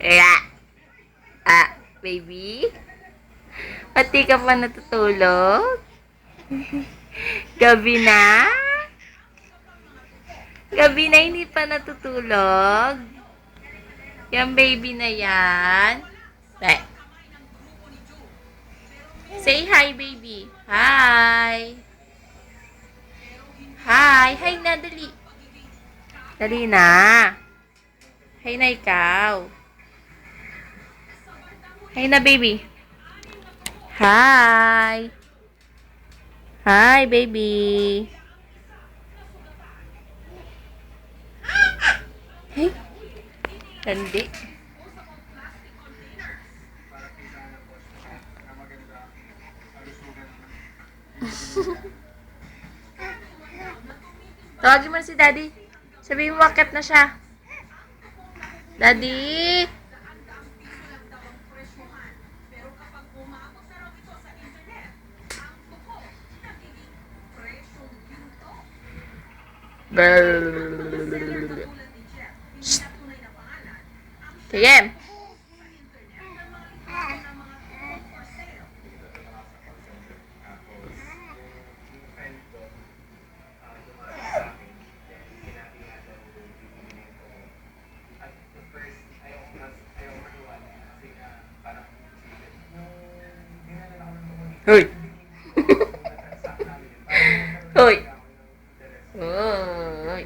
Yeah. Baby? Pati ka pa natutulog? Gabi na? Gabi na hindi pa natutulog? Yan baby na yan? Be. Say hi baby. Hi. Hi. Hi na, dali. Dali na. Hi na ikaw. Hi na baby. Hi. Hi baby. Hey. Hindi. Tawagin mo na si Daddy. Sabihin mo, akit na siya. Daddy! Shh! Kayem! Hoy! Hoy! Hoy!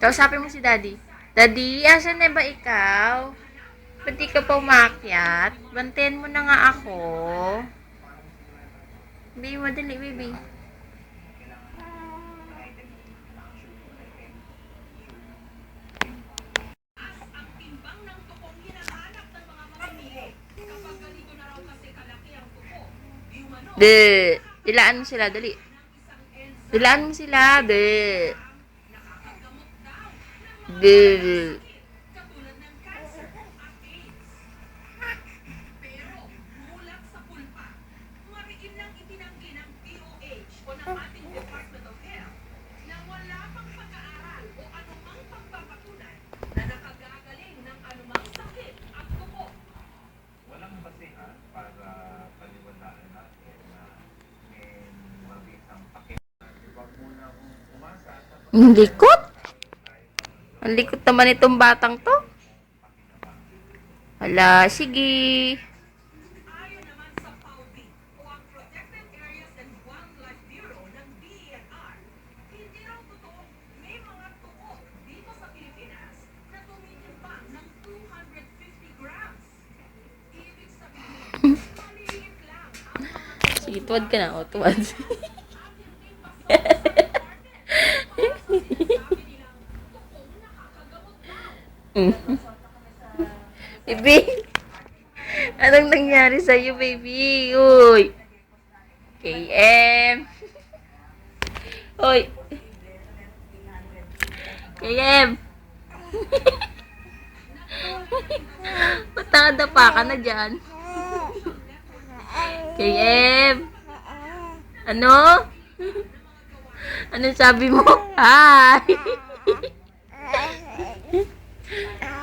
Kausapin mo si Daddy. Daddy, asan na ba ikaw? Ba't di ka pa umakyat? Bantayan mo na nga ako. Baby, madali, baby. De, dilaan mo sila, dali. Dilaan mo sila, de. De. Ang likot? Ang likot naman itong batang to. Hala, sige. Sige, tuwad ka na. O, tuwad. Baby, anong nangyari sa'yo, baby? Uy! KM! Uy! KM! Ba't nakadapa ka na dyan? KM! Ano? Anong sabi mo? Hi!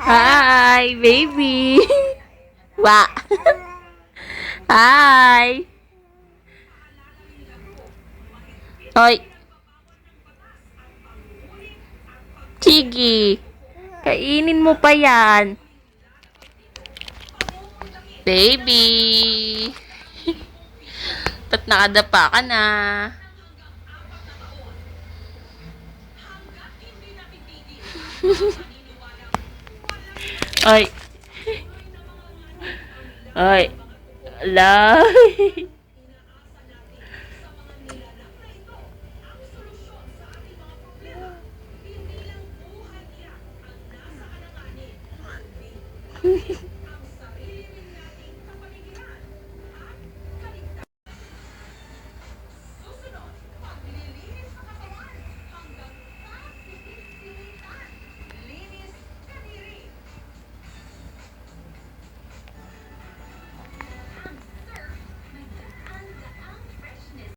Hi, baby. Wa. Hi. Hoy. Sige. Kainin mo pa yan. Baby. Ba't nakadapa ka na? Ay. Ay. Ala.